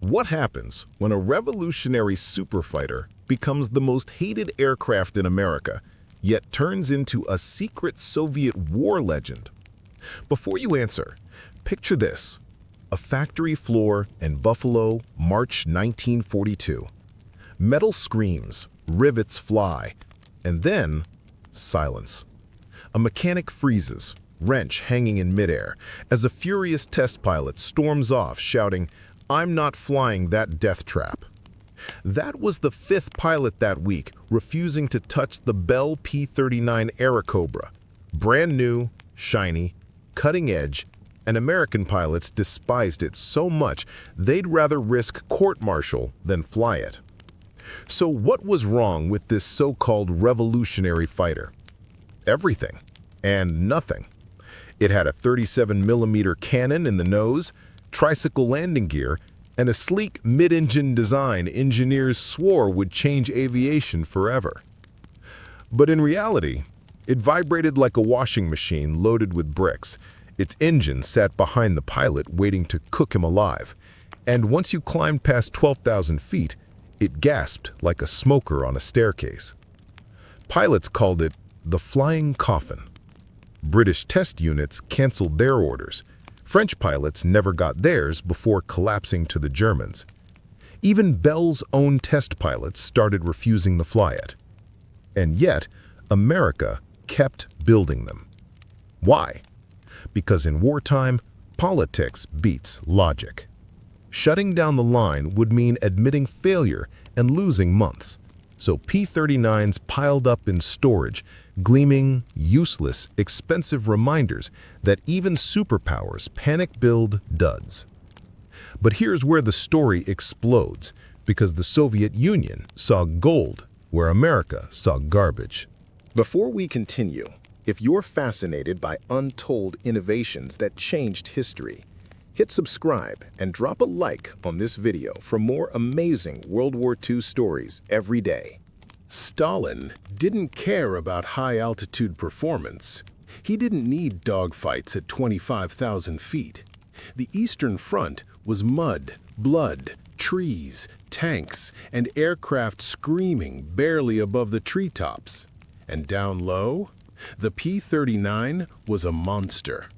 What happens when a revolutionary superfighter becomes the most hated aircraft in America, yet turns into a secret Soviet war legend? Before you answer, picture this: a factory floor in Buffalo, March 1942. Metal screams, rivets fly, and then silence. A mechanic freezes, wrench hanging in midair, as a furious test pilot storms off shouting, "I'm not flying that death trap." That was the fifth pilot that week refusing to touch the Bell P-39 Airacobra. Brand new, shiny, cutting edge, and American pilots despised it so much they'd rather risk court-martial than fly it. So what was wrong with this so-called revolutionary fighter? Everything and nothing. It had a 37mm cannon in the nose, tricycle landing gear, and a sleek mid-engine design engineers swore would change aviation forever. But in reality, it vibrated like a washing machine loaded with bricks. Its engine sat behind the pilot waiting to cook him alive. And once you climbed past 12,000 feet, it gasped like a smoker on a staircase. Pilots called it the flying coffin. British test units canceled their orders. French pilots never got theirs before collapsing to the Germans. Even Bell's own test pilots started refusing to fly it. And yet, America kept building them. Why? Because in wartime, politics beats logic. Shutting down the line would mean admitting failure and losing months. So P-39s piled up in storage, gleaming, useless, expensive reminders that even superpowers panic-build duds. But here's where the story explodes, because the Soviet Union saw gold where America saw garbage. Before we continue, if you're fascinated by untold innovations that changed history, hit subscribe and drop a like on this video for more amazing World War II stories every day. Stalin didn't care about high-altitude performance. He didn't need dogfights at 25,000 feet. The Eastern Front was mud, blood, trees, tanks, and aircraft screaming barely above the treetops. And down low, the P-39 was a monster.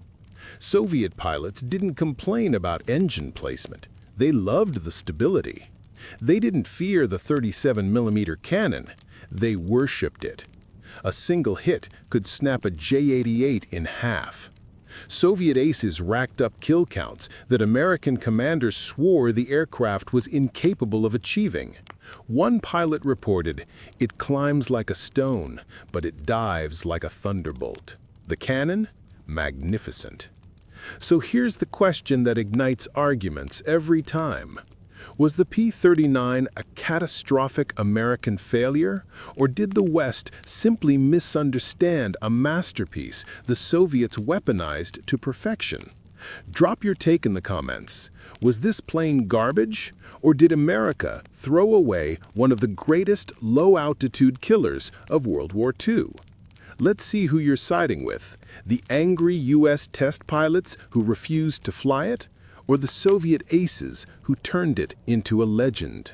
Soviet pilots didn't complain about engine placement. They loved the stability. They didn't fear the 37mm cannon. They worshipped it. A single hit could snap a J-88 in half. Soviet aces racked up kill counts that American commanders swore the aircraft was incapable of achieving. One pilot reported, "It climbs like a stone, but it dives like a thunderbolt." The cannon? Magnificent. So here's the question that ignites arguments every time. Was the P-39 a catastrophic American failure, or did the West simply misunderstand a masterpiece the Soviets weaponized to perfection? Drop your take in the comments. Was this plain garbage, or did America throw away one of the greatest low-altitude killers of World War II? Let's see who you're siding with, the angry U.S. test pilots who refused to fly it, or the Soviet aces who turned it into a legend.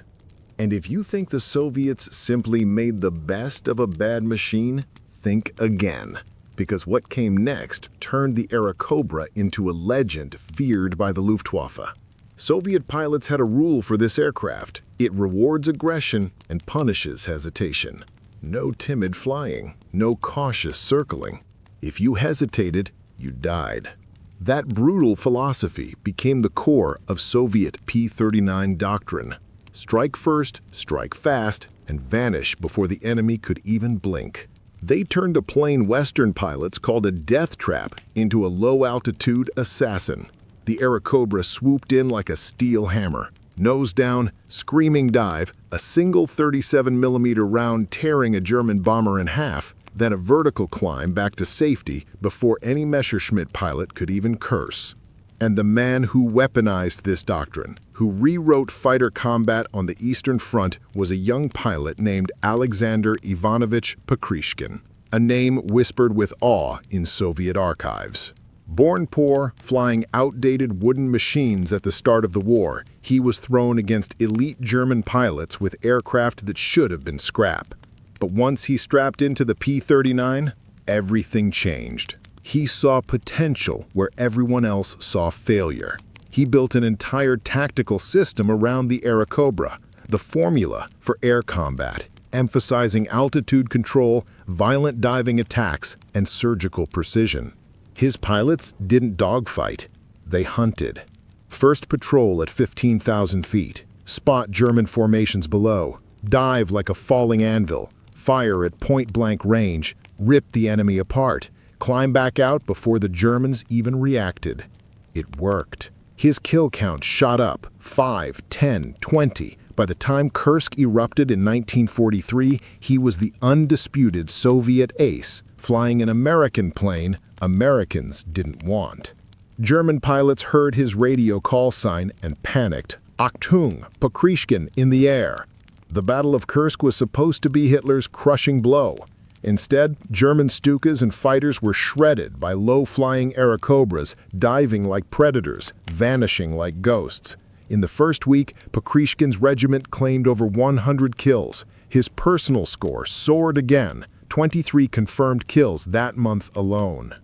And if you think the Soviets simply made the best of a bad machine, think again. Because what came next turned the Airacobra into a legend feared by the Luftwaffe. Soviet pilots had a rule for this aircraft: it rewards aggression and punishes hesitation. No timid flying, no cautious circling. If you hesitated, you died. That brutal philosophy became the core of Soviet P-39 doctrine. Strike first, strike fast, and vanish before the enemy could even blink. They turned a plane Western pilots called a death trap into a low-altitude assassin. The Airacobra swooped in like a steel hammer. Nose down, screaming dive, a single 37mm round tearing a German bomber in half, then a vertical climb back to safety before any Messerschmitt pilot could even curse. And the man who weaponized this doctrine, who rewrote fighter combat on the Eastern Front, was a young pilot named Alexander Ivanovich Pokryshkin, a name whispered with awe in Soviet archives. Born poor, flying outdated wooden machines at the start of the war, he was thrown against elite German pilots with aircraft that should have been scrap. But once he strapped into the P-39, everything changed. He saw potential where everyone else saw failure. He built an entire tactical system around the Airacobra, the formula for air combat, emphasizing altitude control, violent diving attacks, and surgical precision. His pilots didn't dogfight, they hunted. First patrol at 15,000 feet, spot German formations below, dive like a falling anvil, fire at point-blank range, rip the enemy apart, climb back out before the Germans even reacted. It worked. His kill count shot up 5, 10, 20. By the time Kursk erupted in 1943, he was the undisputed Soviet ace, flying an American plane Americans didn't want. German pilots heard his radio call sign and panicked. Achtung, Pokryshkin in the air. The Battle of Kursk was supposed to be Hitler's crushing blow. Instead, German Stukas and fighters were shredded by low-flying Airacobras, diving like predators, vanishing like ghosts. In the first week, Pokryshkin's regiment claimed over 100 kills. His personal score soared again, 23 confirmed kills that month alone.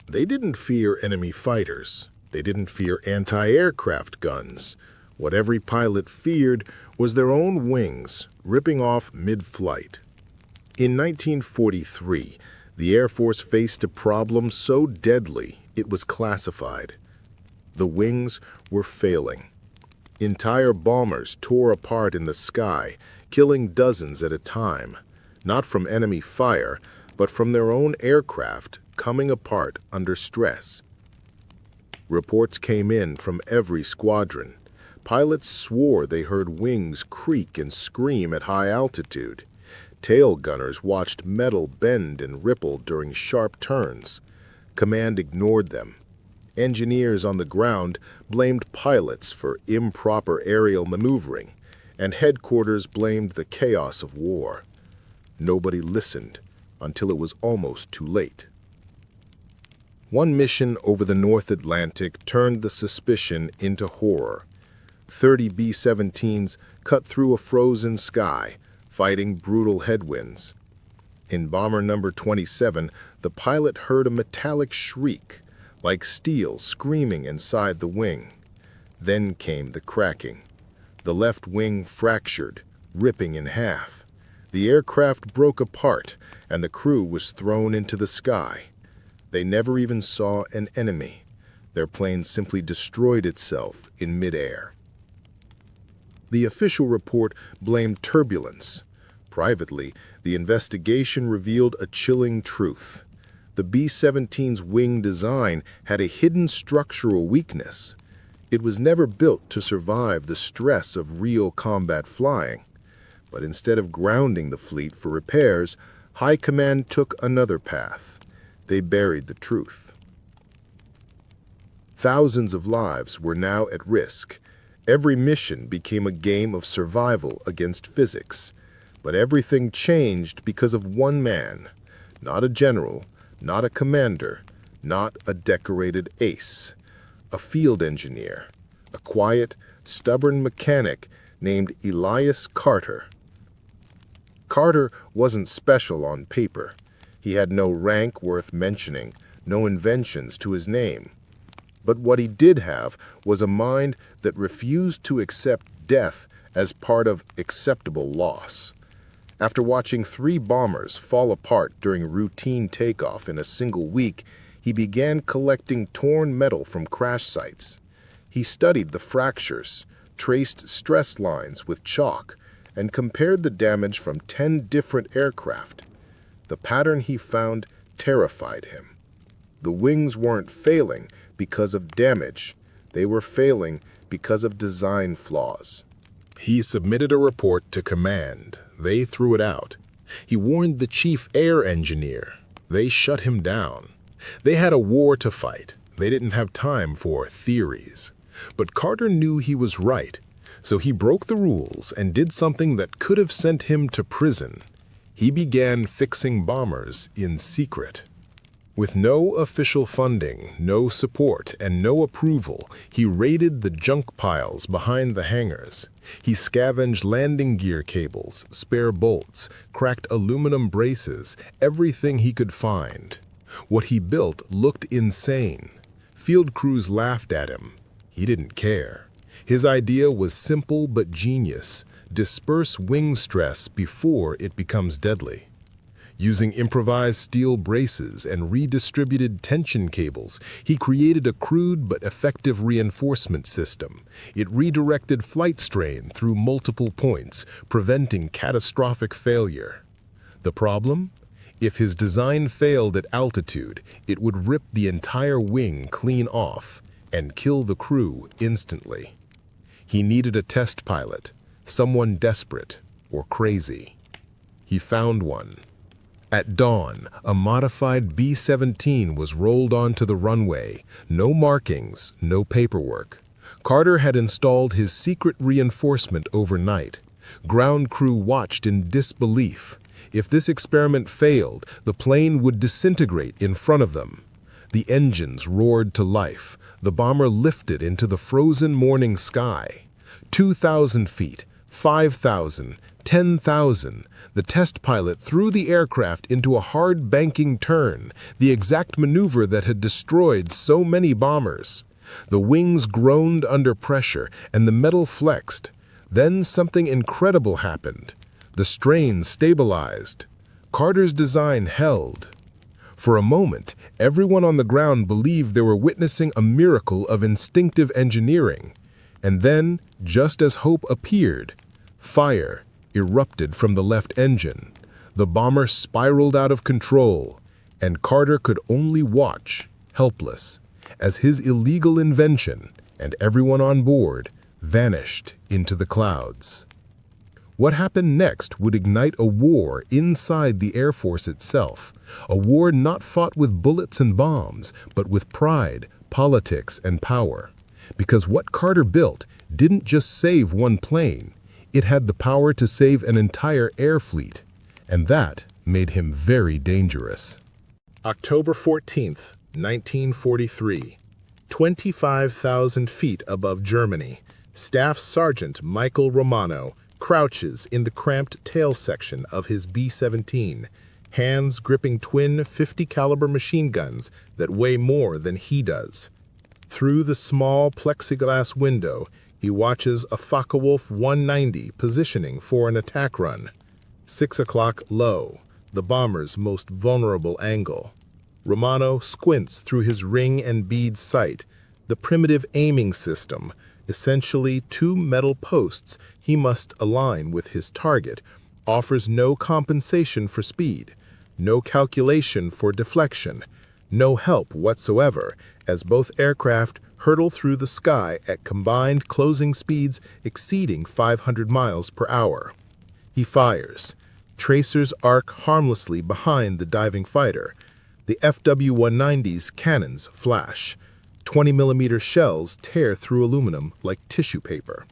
They didn't fear enemy fighters. They didn't fear anti-aircraft guns. What every pilot feared was their own wings, ripping off mid-flight. In 1943, the Air Force faced a problem so deadly it was classified. The wings were failing. Entire bombers tore apart in the sky, killing dozens at a time, not from enemy fire, but from their own aircraft coming apart under stress. Reports came in from every squadron. Pilots swore they heard wings creak and scream at high altitude. Tail gunners watched metal bend and ripple during sharp turns. Command ignored them. Engineers on the ground blamed pilots for improper aerial maneuvering, and headquarters blamed the chaos of war. Nobody listened until it was almost too late. One mission over the North Atlantic turned the suspicion into horror. 30 B-17s cut through a frozen sky, fighting brutal headwinds. In bomber number 27, the pilot heard a metallic shriek, like steel screaming inside the wing. Then came the cracking. The left wing fractured, ripping in half. The aircraft broke apart, and the crew was thrown into the sky. They never even saw an enemy. Their plane simply destroyed itself in midair. The official report blamed turbulence. Privately, the investigation revealed a chilling truth. The B-17's wing design had a hidden structural weakness. It was never built to survive the stress of real combat flying. But instead of grounding the fleet for repairs, High Command took another path. They buried the truth. Thousands of lives were now at risk. Every mission became a game of survival against physics. But everything changed because of one man, not a general, not a commander, not a decorated ace, a field engineer, a quiet, stubborn mechanic named Elias Carter. Carter wasn't special on paper. He had no rank worth mentioning, no inventions to his name. But what he did have was a mind that refused to accept death as part of acceptable loss. After watching 3 bombers fall apart during routine takeoff in a single week, he began collecting torn metal from crash sites. He studied the fractures, traced stress lines with chalk, and compared the damage from 10 different aircraft. The pattern he found terrified him. The wings weren't failing because of damage. They were failing because of design flaws. He submitted a report to command. They threw it out. He warned the chief air engineer. They shut him down. They had a war to fight. They didn't have time for theories. But Carter knew he was right, so he broke the rules and did something that could have sent him to prison. He began fixing bombers in secret. With no official funding, no support, and no approval, he raided the junk piles behind the hangars. He scavenged landing gear cables, spare bolts, cracked aluminum braces, everything he could find. What he built looked insane. Field crews laughed at him. He didn't care. His idea was simple but genius: disperse wing stress before it becomes deadly. Using improvised steel braces and redistributed tension cables, he created a crude but effective reinforcement system. It redirected flight strain through multiple points, preventing catastrophic failure. The problem? If his design failed at altitude, it would rip the entire wing clean off and kill the crew instantly. He needed a test pilot, someone desperate or crazy. He found one. At dawn, a modified B-17 was rolled onto the runway. No markings, no paperwork. Carter had installed his secret reinforcement overnight. Ground crew watched in disbelief. If this experiment failed, the plane would disintegrate in front of them. The engines roared to life. The bomber lifted into the frozen morning sky. 2,000 feet, 5,000, 10,000. The test pilot threw the aircraft into a hard banking turn, the exact maneuver that had destroyed so many bombers. The wings groaned under pressure, and the metal flexed. Then something incredible happened. The strain stabilized. Carter's design held. For a moment, everyone on the ground believed they were witnessing a miracle of instinctive engineering. And then, just as hope appeared, fire erupted from the left engine. The bomber spiraled out of control, and Carter could only watch, helpless, as his illegal invention and everyone on board vanished into the clouds. What happened next would ignite a war inside the Air Force itself, a war not fought with bullets and bombs, but with pride, politics, and power. Because what Carter built didn't just save one plane, it had the power to save an entire air fleet, and that made him very dangerous. October 14th, 1943. 25,000 feet above Germany, Staff Sergeant Michael Romano crouches in the cramped tail section of his B-17, hands gripping twin 50-caliber machine guns that weigh more than he does. Through the small plexiglass window, he watches a Focke-Wulf 190 positioning for an attack run. 6 o'clock low, the bomber's most vulnerable angle. Romano squints through his ring and bead sight. The primitive aiming system, essentially 2 metal posts he must align with his target, offers no compensation for speed, no calculation for deflection, no help whatsoever, as both aircraft hurtle through the sky at combined closing speeds exceeding 500 miles per hour. He fires. Tracers arc harmlessly behind the diving fighter. The FW-190's cannons flash. 20mm shells tear through aluminum like tissue paper.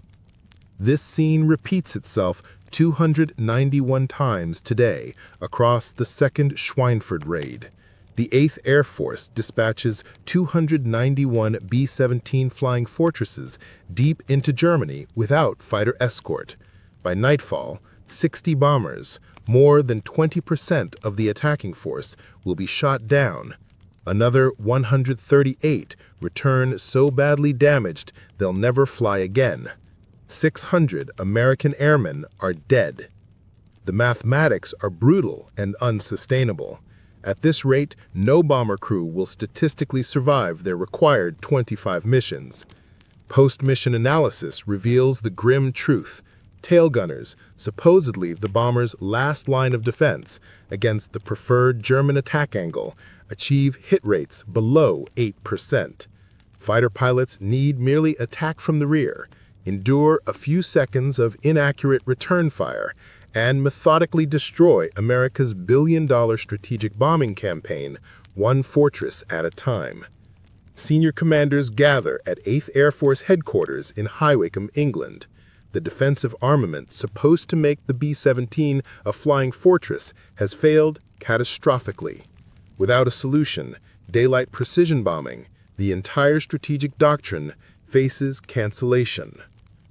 This scene repeats itself 291 times today across the 2nd Schweinfurt raid. The 8th Air Force dispatches 291 B-17 Flying Fortresses deep into Germany without fighter escort. By nightfall, 60 bombers, more than 20% of the attacking force, will be shot down. Another 138 return so badly damaged they'll never fly again. 600 American airmen are dead. The mathematics are brutal and unsustainable. At this rate, no bomber crew will statistically survive their required 25 missions. Post-mission analysis reveals the grim truth. Tail gunners, supposedly the bomber's last line of defense against the preferred German attack angle, achieve hit rates below 8%. Fighter pilots need merely attack from the rear, endure a few seconds of inaccurate return fire, and methodically destroy America's billion-dollar strategic bombing campaign, one fortress at a time. Senior commanders gather at 8th Air Force headquarters in High Wycombe, England. The defensive armament supposed to make the B-17 a flying fortress has failed catastrophically. Without a solution, daylight precision bombing, the entire strategic doctrine faces cancellation.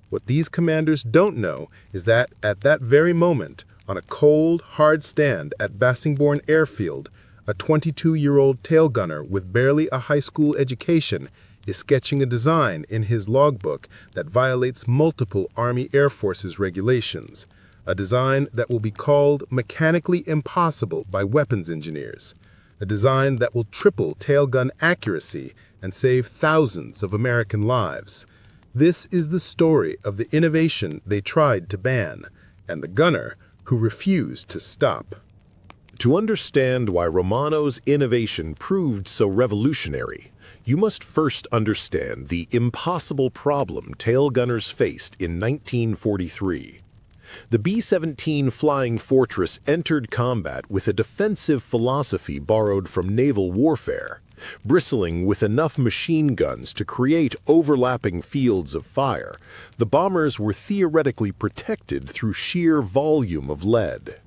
What these commanders don't know is that at that very moment, on a cold, hard stand at Bassingbourn Airfield, a 22-year-old tail gunner with barely a high school education is sketching a design in his logbook that violates multiple Army Air Forces regulations, a design that will be called mechanically impossible by weapons engineers, a design that will triple tailgun accuracy and save thousands of American lives. This is the story of the innovation they tried to ban, and the gunner who refused to stop. To understand why Romano's innovation proved so revolutionary, you must first understand the impossible problem tail gunners faced in 1943. The B-17 Flying Fortress entered combat with a defensive philosophy borrowed from naval warfare, bristling with enough machine guns to create overlapping fields of fire. The bombers were theoretically protected through sheer volume of lead.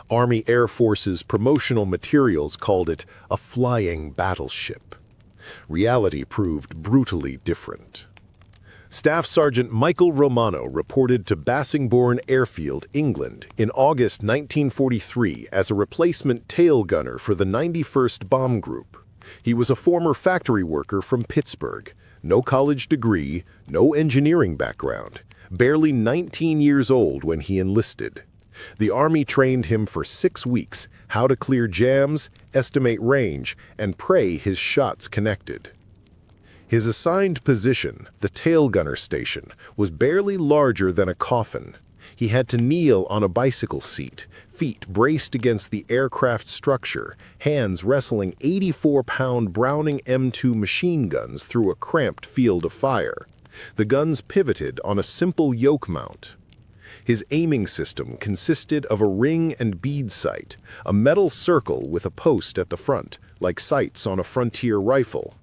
Army Air Force's promotional materials called it a flying battleship. Reality proved brutally different. Staff Sergeant Michael Romano reported to Bassingbourn Airfield, England, in August 1943 as a replacement tail gunner for the 91st Bomb Group. He was a former factory worker from Pittsburgh, no college degree, no engineering background, barely 19 years old when he enlisted. The Army trained him for 6 weeks how to clear jams, estimate range, and pray his shots connected. His assigned position, the tail gunner station, was barely larger than a coffin. He had to kneel on a bicycle seat, feet braced against the aircraft structure, hands wrestling 84-pound Browning M2 machine guns through a cramped field of fire. The guns pivoted on a simple yoke mount. His aiming system consisted of a ring and bead sight, a metal circle with a post at the front, like sights on a frontier rifle.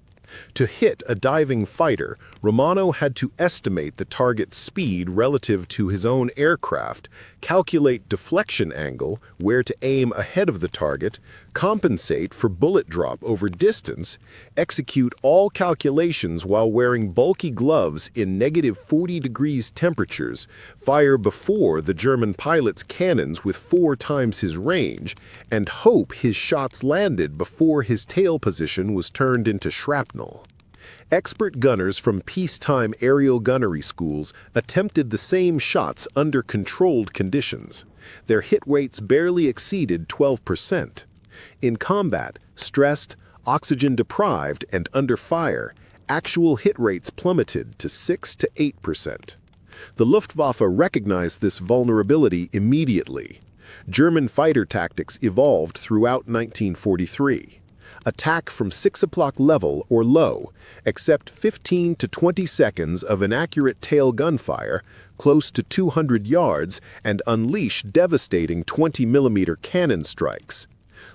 To hit a diving fighter, Romano had to estimate the target's speed relative to his own aircraft, calculate deflection angle, where to aim ahead of the target, compensate for bullet drop over distance, execute all calculations while wearing bulky gloves in -40 temperatures, fire before the German pilot's cannons with 4 times his range, and hope his shots landed before his tail position was turned into shrapnel. Expert gunners from peacetime aerial gunnery schools attempted the same shots under controlled conditions. Their hit rates barely exceeded 12%. In combat, stressed, oxygen-deprived, and under fire, actual hit rates plummeted to 6 to 8%. The Luftwaffe recognized this vulnerability immediately. German fighter tactics evolved throughout 1943. Attack from 6 o'clock level or low, accept 15 to 20 seconds of inaccurate tail gunfire, close to 200 yards, and unleash devastating 20mm cannon strikes.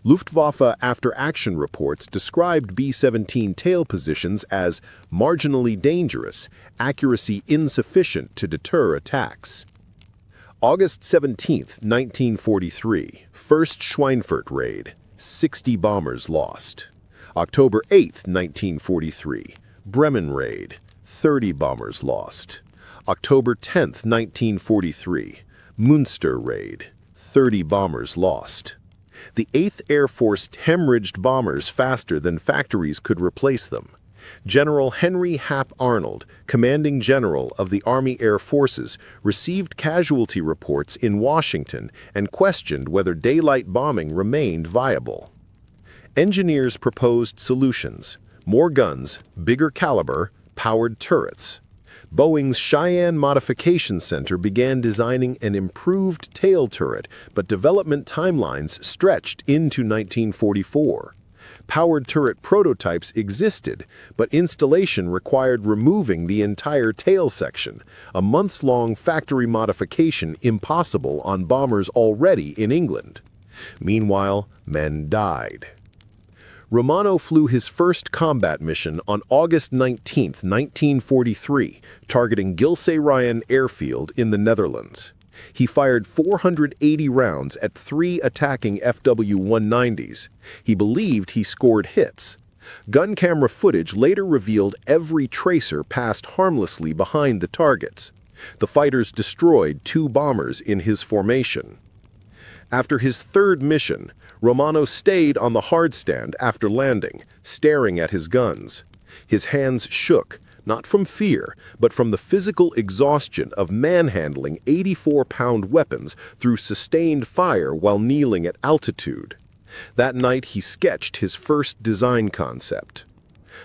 Luftwaffe after-action reports described B-17 tail positions as marginally dangerous, accuracy insufficient to deter attacks. August 17, 1943, First Schweinfurt raid. 60 bombers lost. October 8, 1943, Bremen raid, 30 bombers lost. October 10, 1943, Münster raid, 30 bombers lost. The 8th Air Force hemorrhaged bombers faster than factories could replace them. General Henry Hap Arnold, commanding general of the Army Air Forces, received casualty reports in Washington and questioned whether daylight bombing remained viable. Engineers proposed solutions: more guns, bigger caliber, powered turrets. Boeing's Cheyenne Modification Center began designing an improved tail turret, but development timelines stretched into 1944. Powered turret prototypes existed, but installation required removing the entire tail section, a months-long factory modification impossible on bombers already in England. Meanwhile, men died. Romano flew his first combat mission on August 19, 1943, targeting Gilse Ryan Airfield in the Netherlands. He fired 480 rounds at 3 attacking FW-190s. He believed he scored hits. Gun camera footage later revealed every tracer passed harmlessly behind the targets. The fighters destroyed 2 bombers in his formation. After his 3rd mission, Romano stayed on the hardstand after landing, staring at his guns. His hands shook, not from fear, but from the physical exhaustion of manhandling 84-pound weapons through sustained fire while kneeling at altitude. That night he sketched his first design concept.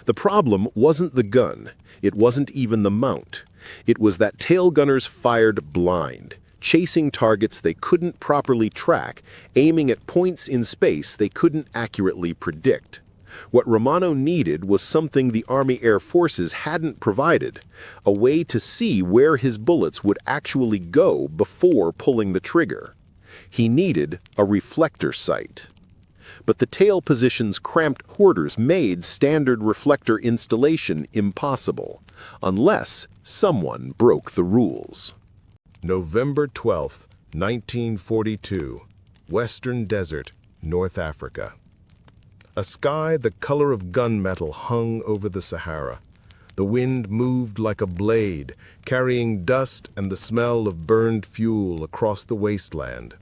The problem wasn't the gun. It wasn't even the mount. It was that tail gunners fired blind, chasing targets they couldn't properly track, aiming at points in space they couldn't accurately predict. What Romano needed was something the Army Air Forces hadn't provided, a way to see where his bullets would actually go before pulling the trigger. He needed a reflector sight. But the tail position's cramped quarters made standard reflector installation impossible, unless someone broke the rules. November 12, 1942, Western Desert, North Africa. A sky the color of gunmetal hung over the Sahara. The wind moved like a blade, carrying dust and the smell of burned fuel across the wasteland.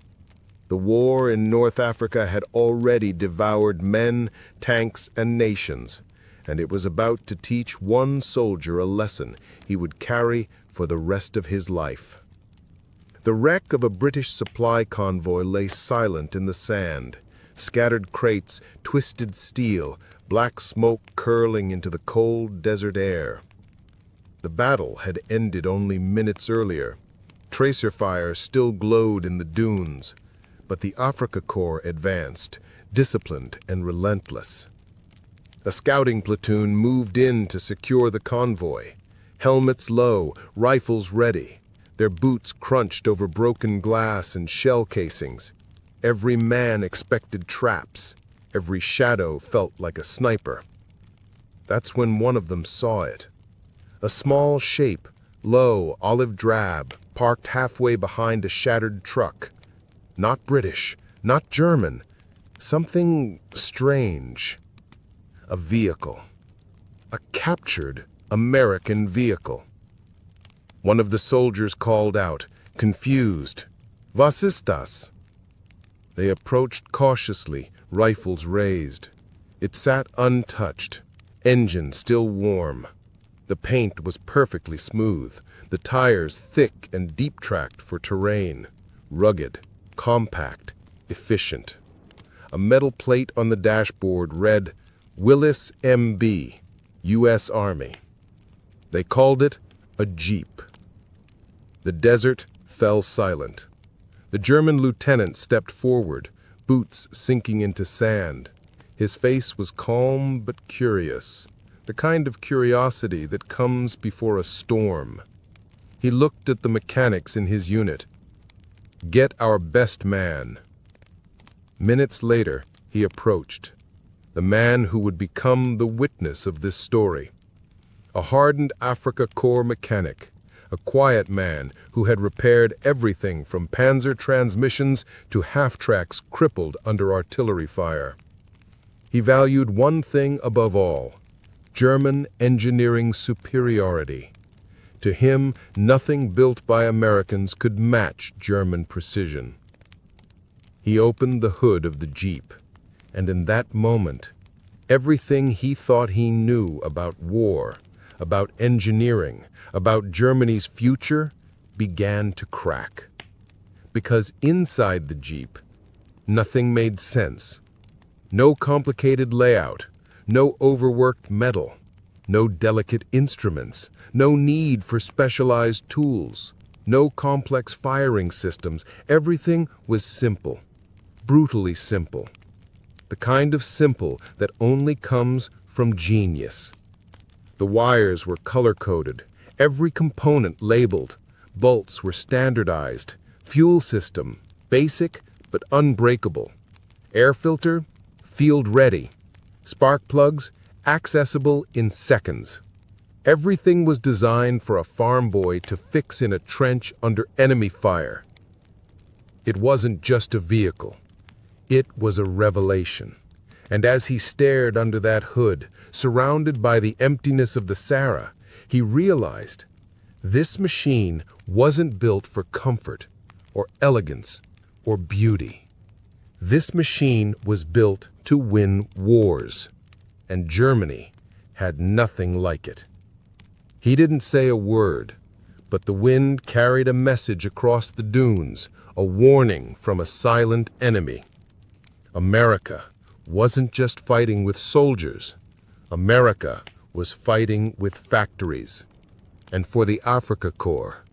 The war in North Africa had already devoured men, tanks, and nations, and it was about to teach one soldier a lesson he would carry for the rest of his life. The wreck of a British supply convoy lay silent in the sand. Scattered crates, twisted steel, black smoke curling into the cold desert air. The battle had ended only minutes earlier. Tracer fire still glowed in the dunes, but the Afrika Korps advanced, disciplined and relentless. A scouting platoon moved in to secure the convoy, helmets low, rifles ready. Their boots crunched over broken glass and shell casings. Every man expected traps. Every shadow felt like a sniper. That's when one of them saw it. A small shape, low, olive drab, parked halfway behind a shattered truck. Not British, not German. Something strange. A vehicle. A captured American vehicle. One of the soldiers called out, confused, "Was ist das?" They approached cautiously, rifles raised. It sat untouched, engine still warm. The paint was perfectly smooth, the tires thick and deep-tracked for terrain, rugged, compact, efficient. A metal plate on the dashboard read, Willis MB, U.S. Army. They called it a Jeep. The desert fell silent. The German lieutenant stepped forward, boots sinking into sand. His face was calm but curious, the kind of curiosity that comes before a storm. He looked at the mechanics in his unit. "Get our best man." Minutes later, he approached, the man who would become the witness of this story. A hardened Afrika Korps mechanic, a quiet man who had repaired everything from Panzer transmissions to half-tracks crippled under artillery fire. He valued one thing above all, German engineering superiority. To him, nothing built by Americans could match German precision. He opened the hood of the Jeep, and in that moment, everything he thought he knew about war, about engineering, about Germany's future, began to crack. Because inside the Jeep, nothing made sense. No complicated layout, no overworked metal, no delicate instruments, no need for specialized tools, no complex firing systems. Everything was simple, brutally simple. The kind of simple that only comes from genius. The wires were color-coded, every component labeled, bolts were standardized, fuel system, basic but unbreakable, air filter, field-ready, spark plugs, accessible in seconds. Everything was designed for a farm boy to fix in a trench under enemy fire. It wasn't just a vehicle. It was a revelation. And as he stared under that hood, surrounded by the emptiness of the Sahara, he realized this machine wasn't built for comfort or elegance or beauty. This machine was built to win wars, and Germany had nothing like it. He didn't say a word, but the wind carried a message across the dunes, a warning from a silent enemy. America wasn't just fighting with soldiers. America was fighting with factories. And for the Africa Corps,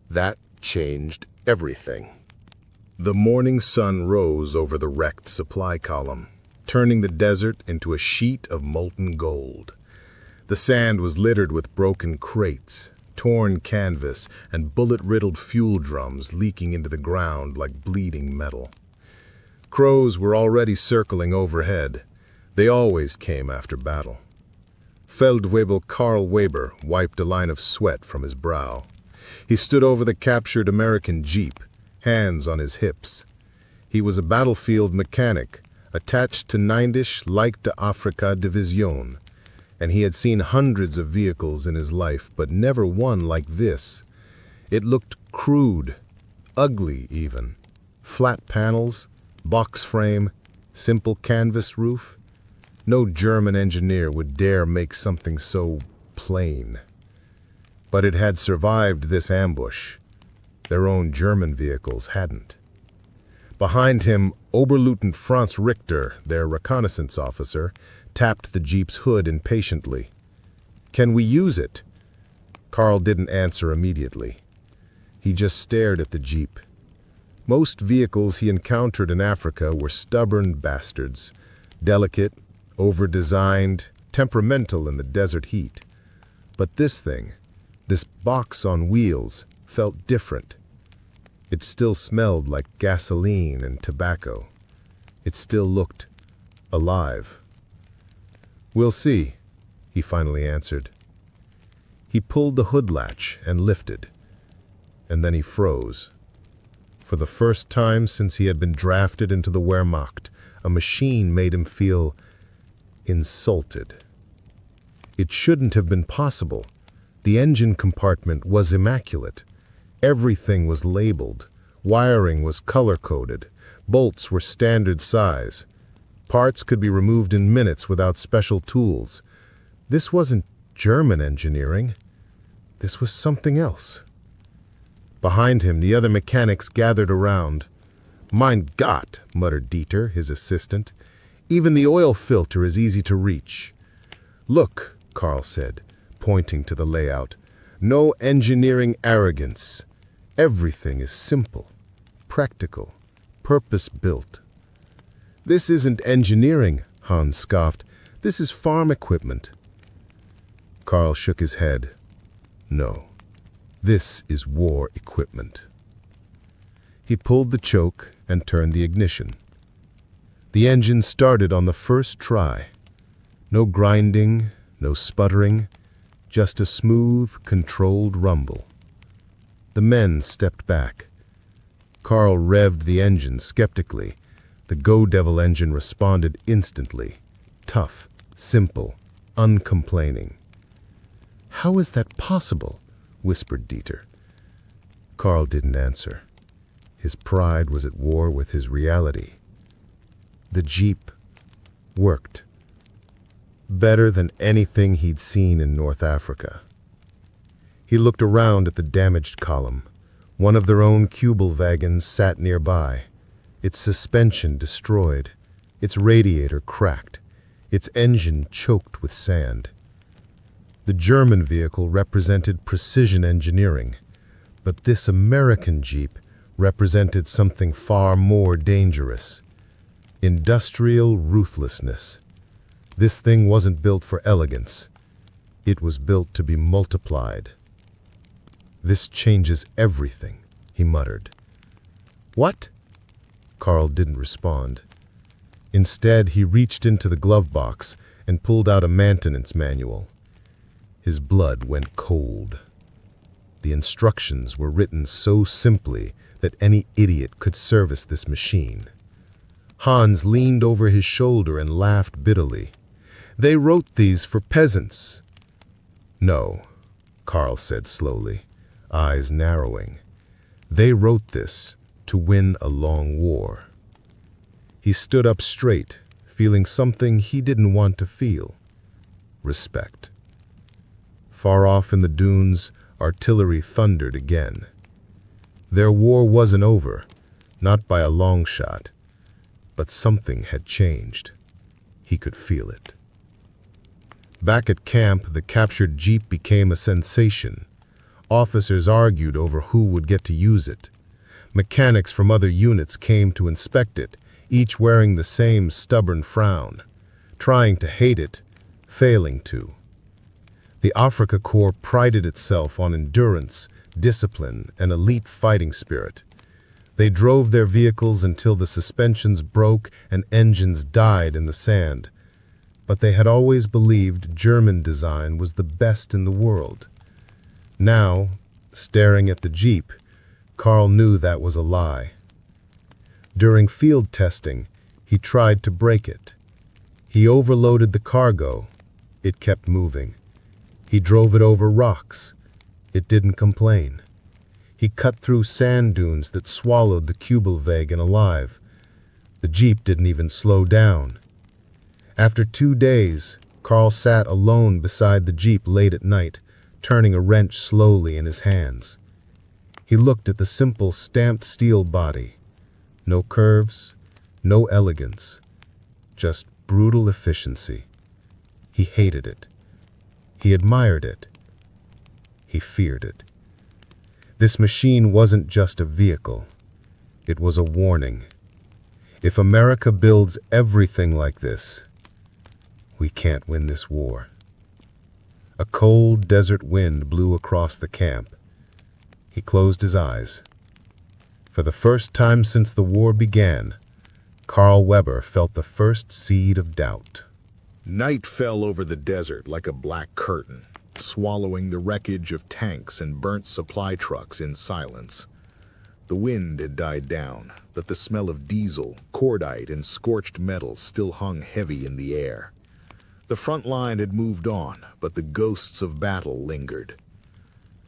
that changed everything. The morning sun rose over the wrecked supply column, turning the desert into a sheet of molten gold. The sand was littered with broken crates, torn canvas, and bullet-riddled fuel drums leaking into the ground like bleeding metal. Crows were already circling overhead. They always came after battle. Feldwebel Karl Weber wiped a line of sweat from his brow. He stood over the captured American Jeep, hands on his hips. He was a battlefield mechanic, attached to 9th Leichte Afrika Division, and he had seen hundreds of vehicles in his life, but never one like this. It looked crude, ugly even. Flat panels, box frame, simple canvas roof. No German engineer would dare make something so plain. But it had survived this ambush. Their own German vehicles hadn't. Behind him, Oberleutnant Franz Richter, their reconnaissance officer, tapped the Jeep's hood impatiently. "Can we use it?" Karl didn't answer immediately. He just stared at the Jeep. Most vehicles he encountered in Africa were stubborn bastards, delicate, over-designed, temperamental in the desert heat. But this thing, this box on wheels, felt different. It still smelled like gasoline and tobacco. It still looked alive. "We'll see," he finally answered. He pulled the hood latch and lifted, and then he froze. For the first time since he had been drafted into the Wehrmacht, a machine made him feel insulted. It shouldn't have been possible. The engine compartment was immaculate. Everything was labeled. Wiring was color-coded. Bolts were standard size. Parts could be removed in minutes without special tools. This wasn't German engineering. This was something else. Behind him, the other mechanics gathered around. "Mein Gott," muttered Dieter, his assistant. "Even the oil filter is easy to reach." "Look," Karl said, pointing to the layout. "No engineering arrogance. Everything is simple, practical, purpose-built." "This isn't engineering," Hans scoffed. "This is farm equipment." Karl shook his head. "No, this is war equipment." He pulled the choke and turned the ignition. The engine started on the first try. No grinding, no sputtering, just a smooth, controlled rumble. The men stepped back. Karl revved the engine skeptically. The Go Devil engine responded instantly. Tough, simple, uncomplaining. "How is that possible?" whispered Dieter. Karl didn't answer. His pride was at war with his reality. The Jeep worked. Better than anything he'd seen in North Africa. He looked around at the damaged column. One of their own Kubelwagons sat nearby, its suspension destroyed, its radiator cracked, its engine choked with sand. The German vehicle represented precision engineering, but this American Jeep represented something far more dangerous. Industrial ruthlessness. This thing wasn't built for elegance. It was built to be multiplied. "This changes everything," he muttered. "What?" Karl didn't respond. Instead, he reached into the glove box and pulled out a maintenance manual. His blood went cold. The instructions were written so simply that any idiot could service this machine. Hans leaned over his shoulder and laughed bitterly. "They wrote these for peasants." "No," Carl said slowly, eyes narrowing. "They wrote this to win a long war." He stood up straight, feeling something he didn't want to feel. Respect. Far off in the dunes, artillery thundered again. Their war wasn't over, not by a long shot, but something had changed. He could feel it. Back at camp, the captured Jeep became a sensation. Officers argued over who would get to use it. Mechanics from other units came to inspect it, each wearing the same stubborn frown, trying to hate it, failing to. The Afrika Korps prided itself on endurance, discipline, and elite fighting spirit. They drove their vehicles until the suspensions broke and engines died in the sand. But they had always believed German design was the best in the world. Now, staring at the Jeep, Carl knew that was a lie. During field testing, he tried to break it. He overloaded the cargo. It kept moving. He drove it over rocks. It didn't complain. He cut through sand dunes that swallowed the Kubelwagen alive. The Jeep didn't even slow down. After 2 days, Carl sat alone beside the Jeep late at night, turning a wrench slowly in his hands. He looked at the simple stamped steel body. No curves, no elegance, just brutal efficiency. He hated it. He admired it. He feared it. This machine wasn't just a vehicle. It was a warning. If America builds everything like this, we can't win this war. A cold desert wind blew across the camp. He closed his eyes. For the first time since the war began, Carl Weber felt the first seed of doubt. Night fell over the desert like a black curtain, swallowing the wreckage of tanks and burnt supply trucks in silence. The wind had died down, but the smell of diesel, cordite, and scorched metal still hung heavy in the air. The front line had moved on, but the ghosts of battle lingered.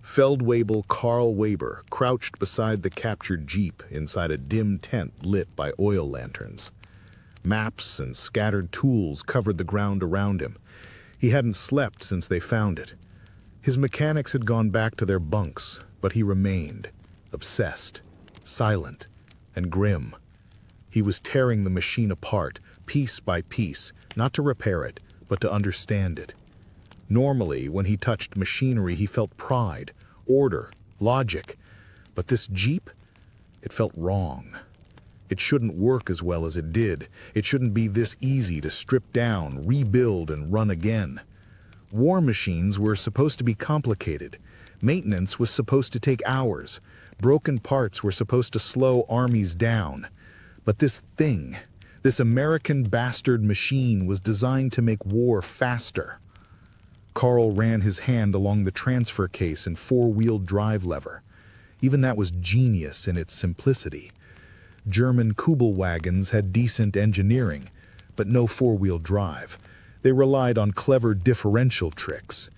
Feldwebel Carl Weber crouched beside the captured Jeep inside a dim tent lit by oil lanterns. Maps and scattered tools covered the ground around him. He hadn't slept since they found it. His mechanics had gone back to their bunks, but he remained, obsessed, silent, and grim. He was tearing the machine apart, piece by piece, not to repair it, but to understand it. Normally, when he touched machinery, he felt pride, order, logic. But this Jeep, it felt wrong. It shouldn't work as well as it did. It shouldn't be this easy to strip down, rebuild, and run again. War machines were supposed to be complicated. Maintenance was supposed to take hours. Broken parts were supposed to slow armies down. But this thing, this American bastard machine, was designed to make war faster. Carl ran his hand along the transfer case and four-wheel drive lever. Even that was genius in its simplicity. German Kubelwagens had decent engineering, but no four-wheel drive. They relied on clever differential tricks.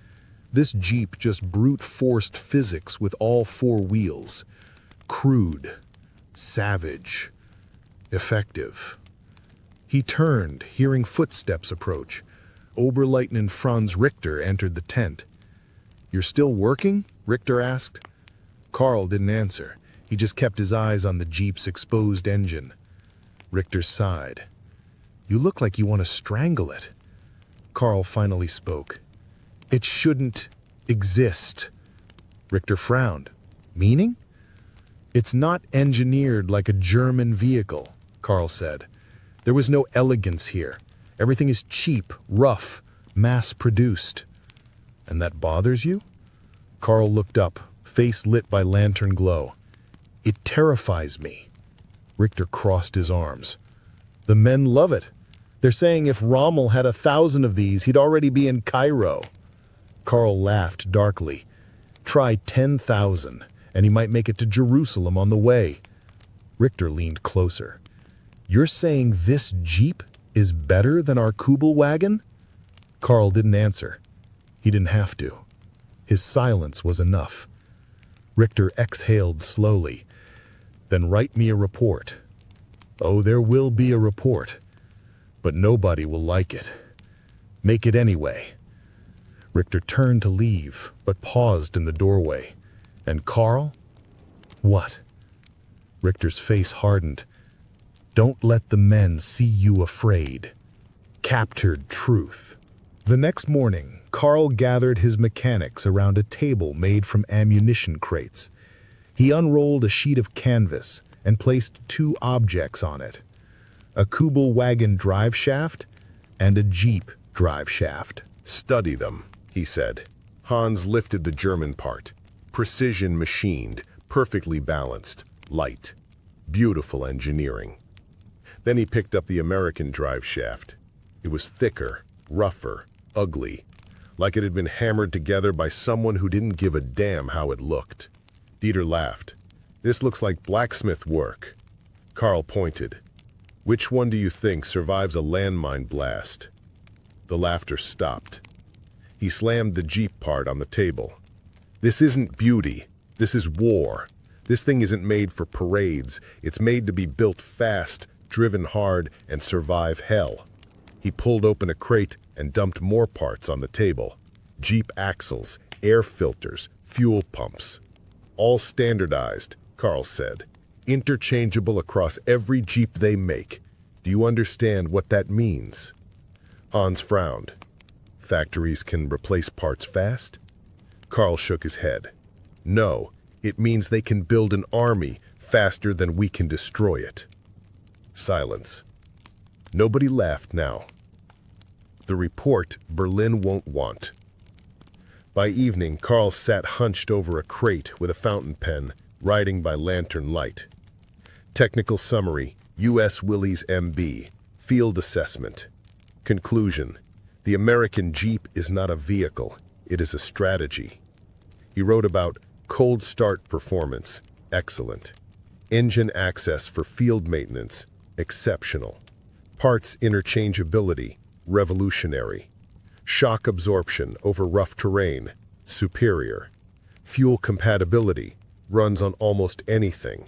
This Jeep just brute-forced physics with all four wheels. Crude, savage, effective. He turned, hearing footsteps approach. Oberleutnant Franz Richter entered the tent. "You're still working?" Richter asked. Carl didn't answer. He just kept his eyes on the Jeep's exposed engine. Richter sighed. "You look like you want to strangle it." Carl finally spoke. "It shouldn't exist." Richter frowned. "Meaning?" "It's not engineered like a German vehicle," Carl said. "There was no elegance here. Everything is cheap, rough, mass-produced." "And that bothers you?" Carl looked up, face lit by lantern glow. "It terrifies me." Richter crossed his arms. "The men love it. They're saying if Rommel had 1,000 of these, he'd already be in Cairo." Carl laughed darkly. "Try 10,000, and he might make it to Jerusalem on the way. Richter leaned closer. "You're saying this Jeep is better than our Kubel wagon?" Carl didn't answer. He didn't have to. His silence was enough. Richter exhaled slowly. "Then write me a report." "Oh, there will be a report. But nobody will like it. Make it anyway." Richter turned to leave, but paused in the doorway. "And Carl?" "What?" Richter's face hardened. "Don't let the men see you afraid." Captured truth. The next morning, Carl gathered his mechanics around a table made from ammunition crates. He unrolled a sheet of canvas and placed two objects on it: a Kubel wagon drive shaft and a Jeep drive shaft. "Study them," he said. Hans lifted the German part. Precision machined, perfectly balanced, light. Beautiful engineering. Then he picked up the American drive shaft. It was thicker, rougher, ugly, like it had been hammered together by someone who didn't give a damn how it looked. Dieter laughed. "This looks like blacksmith work." Carl pointed. "Which one do you think survives a landmine blast?" The laughter stopped. He slammed the Jeep part on the table. "This isn't beauty. This is war. This thing isn't made for parades. It's made to be built fast, driven hard, and survive hell." He pulled open a crate and dumped more parts on the table. Jeep axles, air filters, fuel pumps. "All standardized," Carl said. "Interchangeable across every Jeep they make. Do you understand what that means?" Hans frowned. "Factories can replace parts fast?" Carl shook his head. "No, it means they can build an army faster than we can destroy it." Silence. Nobody laughed now. The report Berlin won't want. By evening, Carl sat hunched over a crate with a fountain pen, writing by lantern light. Technical summary, U.S. Willys MB, field assessment. Conclusion, the American Jeep is not a vehicle, it is a strategy. He wrote about cold start performance, excellent. Engine access for field maintenance, exceptional. Parts interchangeability, revolutionary. Shock absorption over rough terrain, superior. Fuel compatibility, runs on almost anything.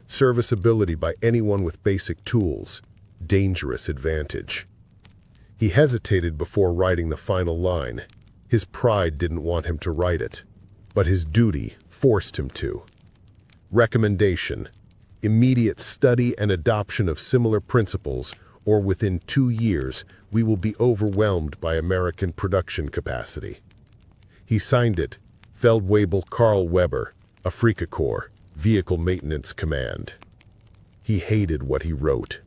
Serviceability by anyone with basic tools, dangerous advantage. He hesitated before writing the final line. His pride didn't want him to write it, but his duty forced him to. Recommendation, immediate study and adoption of similar principles, or within 2 years, we will be overwhelmed by American production capacity. He signed it, Feldwebel Carl Weber, Afrika Korps, Vehicle Maintenance Command. He hated what he wrote,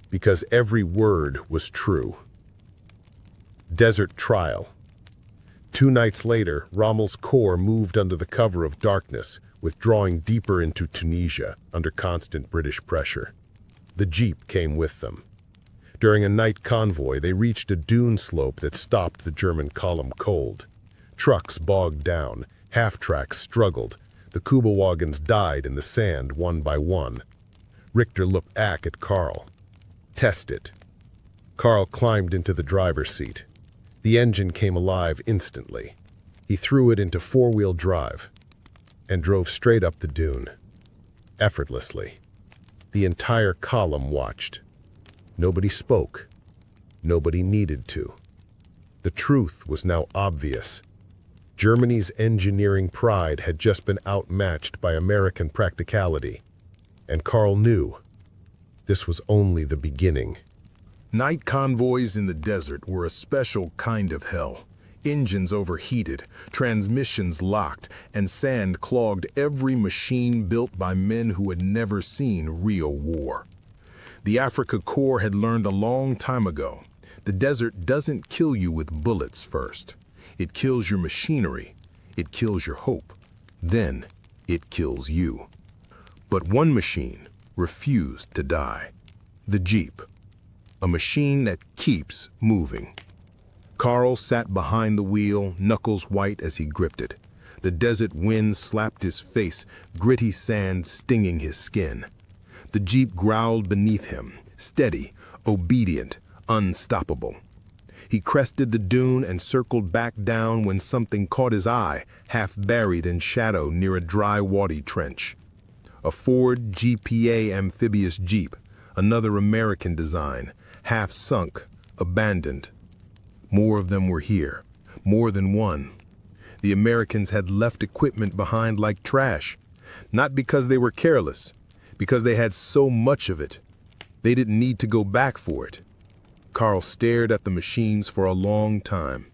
because every word was true. Desert Trial. 2 nights later, Rommel's Corps moved under the cover of darkness, withdrawing deeper into Tunisia under constant British pressure. The Jeep came with them. During a night convoy, they reached a dune slope that stopped the German column cold. Trucks bogged down, half-tracks struggled. The Kubelwagens died in the sand one by one. Richter looked back at Carl. "Test it." Carl climbed into the driver's seat. The engine came alive instantly. He threw it into 4-wheel drive and drove straight up the dune. Effortlessly. The entire column watched. Nobody spoke. Nobody needed to. The truth was now obvious. Germany's engineering pride had just been outmatched by American practicality. And Carl knew this was only the beginning. Night convoys in the desert were a special kind of hell. Engines overheated, transmissions locked, and sand clogged every machine built by men who had never seen real war. The Afrika Korps had learned a long time ago, the desert doesn't kill you with bullets first. It kills your machinery, it kills your hope, then it kills you. But one machine refused to die. The Jeep. A machine that keeps moving. Carl sat behind the wheel, knuckles white as he gripped it. The desert wind slapped his face, gritty sand stinging his skin. The Jeep growled beneath him, steady, obedient, unstoppable. He crested the dune and circled back down when something caught his eye, half buried in shadow near a dry, waddy trench. A Ford GPA amphibious Jeep, another American design, half sunk, abandoned. More of them were here, more than one. The Americans had left equipment behind like trash, not because they were careless, because they had so much of it. They didn't need to go back for it. Carl stared at the machines for a long time.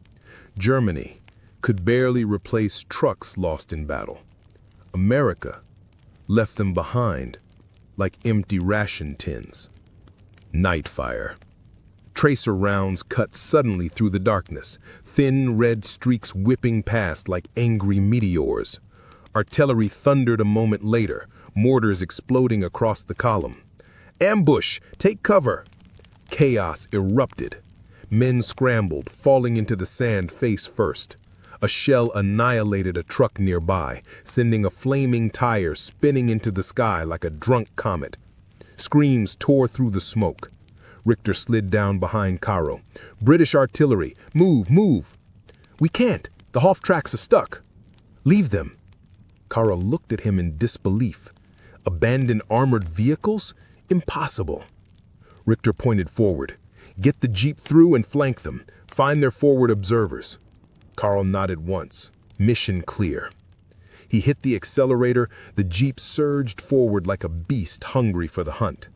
Germany could barely replace trucks lost in battle. America left them behind like empty ration tins. Night fire. Tracer rounds cut suddenly through the darkness, thin red streaks whipping past like angry meteors. Artillery thundered a moment later, mortars exploding across the column. Ambush! Take cover! Chaos erupted. Men scrambled, falling into the sand face first. A shell annihilated a truck nearby, sending a flaming tire spinning into the sky like a drunk comet. Screams tore through the smoke. Richter slid down behind Caro. British artillery, move, move! We can't. The Hoff tracks are stuck. Leave them. Caro looked at him in disbelief. Abandon armored vehicles? Impossible. Richter pointed forward. Get the Jeep through and flank them. Find their forward observers. Carl nodded once. Mission clear. He hit the accelerator. The Jeep surged forward like a beast hungry for the hunt.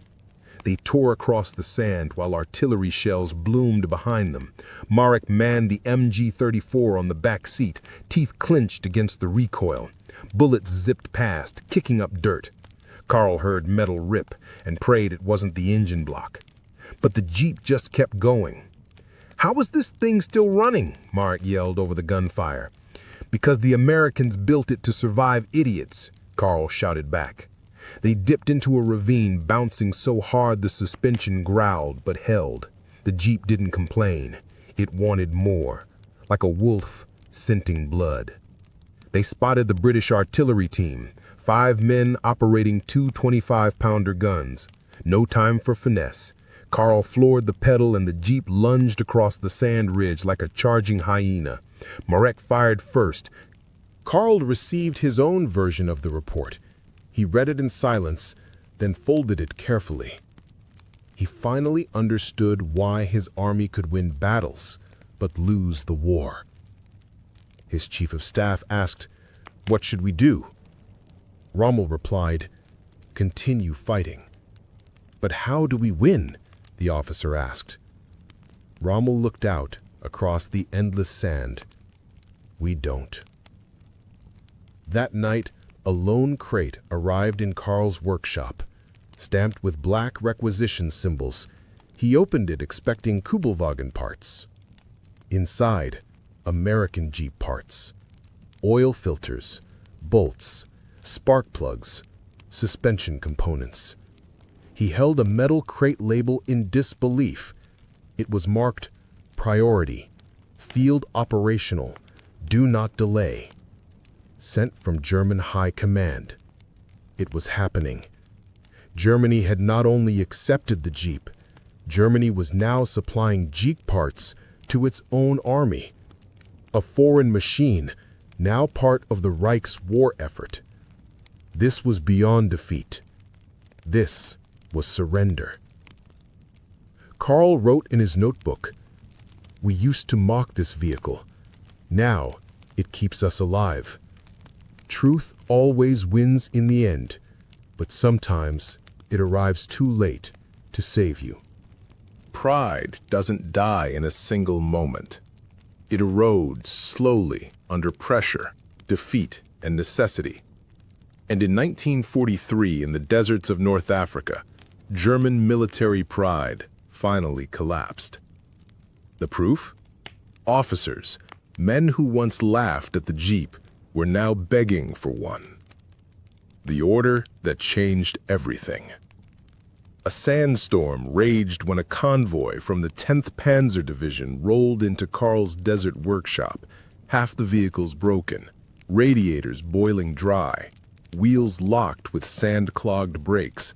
They tore across the sand while artillery shells bloomed behind them. Marek manned the MG-34 on the back seat, teeth clenched against the recoil. Bullets zipped past, kicking up dirt. Carl heard metal rip and prayed it wasn't the engine block. But the Jeep just kept going. How was this thing still running? Marek yelled over the gunfire. Because the Americans built it to survive idiots, Carl shouted back. They dipped into a ravine, bouncing so hard the suspension growled but held. The Jeep didn't complain. It wanted more, like a wolf scenting blood. They spotted the British artillery team, 5 men operating 2 25-pounder guns. No time for finesse. Carl floored the pedal and the Jeep lunged across the sand ridge like a charging hyena. Marek fired first. Carl received his own version of the report. He read it in silence, then folded it carefully. He finally understood why his army could win battles, but lose the war. His chief of staff asked, "What should we do?" Rommel replied, "Continue fighting." "But how do we win?" the officer asked. Rommel looked out across the endless sand. "We don't." That night, a lone crate arrived in Carl's workshop, stamped with black requisition symbols. He opened it expecting Kubelwagen parts. Inside, American Jeep parts. Oil filters, bolts, spark plugs, suspension components. He held a metal crate label in disbelief. It was marked Priority, Field Operational, Do Not Delay. Sent from German High Command. It was happening. Germany had not only accepted the Jeep, Germany was now supplying Jeep parts to its own army. A foreign machine, now part of the Reich's war effort. This was beyond defeat. This was surrender. Carl wrote in his notebook, "We used to mock this vehicle. Now it keeps us alive. Truth always wins in the end, but sometimes it arrives too late to save you." Pride doesn't die in a single moment. It erodes slowly under pressure, defeat, and necessity. And in 1943, in the deserts of North Africa, German military pride finally collapsed. The proof? Officers, men who once laughed at the Jeep, were now begging for one. The order that changed everything. A sandstorm raged when a convoy from the 10th Panzer Division rolled into Carl's desert workshop, half the vehicles broken, radiators boiling dry, wheels locked with sand-clogged brakes.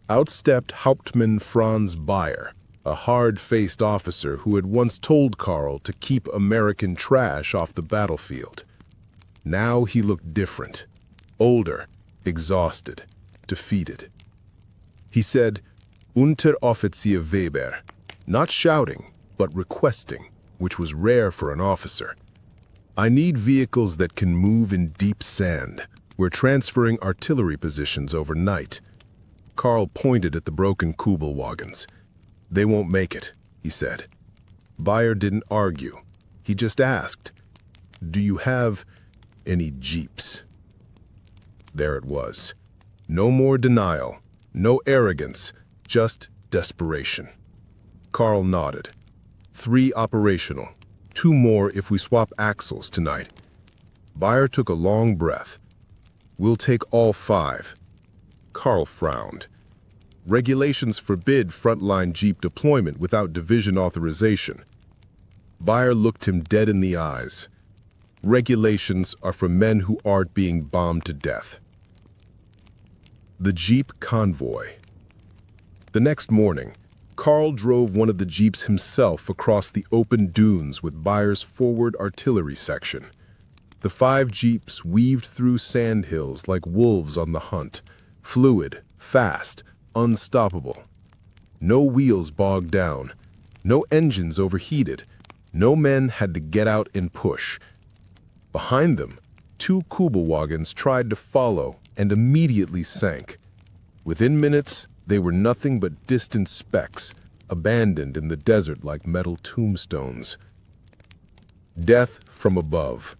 Out stepped Hauptmann Franz Bayer, a hard-faced officer who had once told Karl to keep American trash off the battlefield. Now he looked different, older, exhausted, defeated. He said, "Unteroffizier Weber," not shouting, but requesting, which was rare for an officer. "I need vehicles that can move in deep sand. We're transferring artillery positions overnight." Karl pointed at the broken Kubelwagens. "They won't make it," he said. Bayer didn't argue. He just asked, "Do you have any jeeps?" There it was. No more denial, no arrogance, just desperation. Karl nodded. 3 operational, 2 more if we swap axles tonight. Bayer took a long breath. "We'll take all 5. Karl frowned. Regulations forbid frontline Jeep deployment without division authorization. Bayer looked him dead in the eyes. Regulations are for men who aren't being bombed to death. The Jeep convoy. The next morning, Karl drove one of the Jeeps himself across the open dunes with Bayer's forward artillery section. The 5 Jeeps weaved through sandhills like wolves on the hunt, fluid, fast, unstoppable. No wheels bogged down, no engines overheated, no men had to get out and push. Behind them, 2 Kubelwagens tried to follow and immediately sank. Within minutes, they were nothing but distant specks, abandoned in the desert like metal tombstones. Death from above.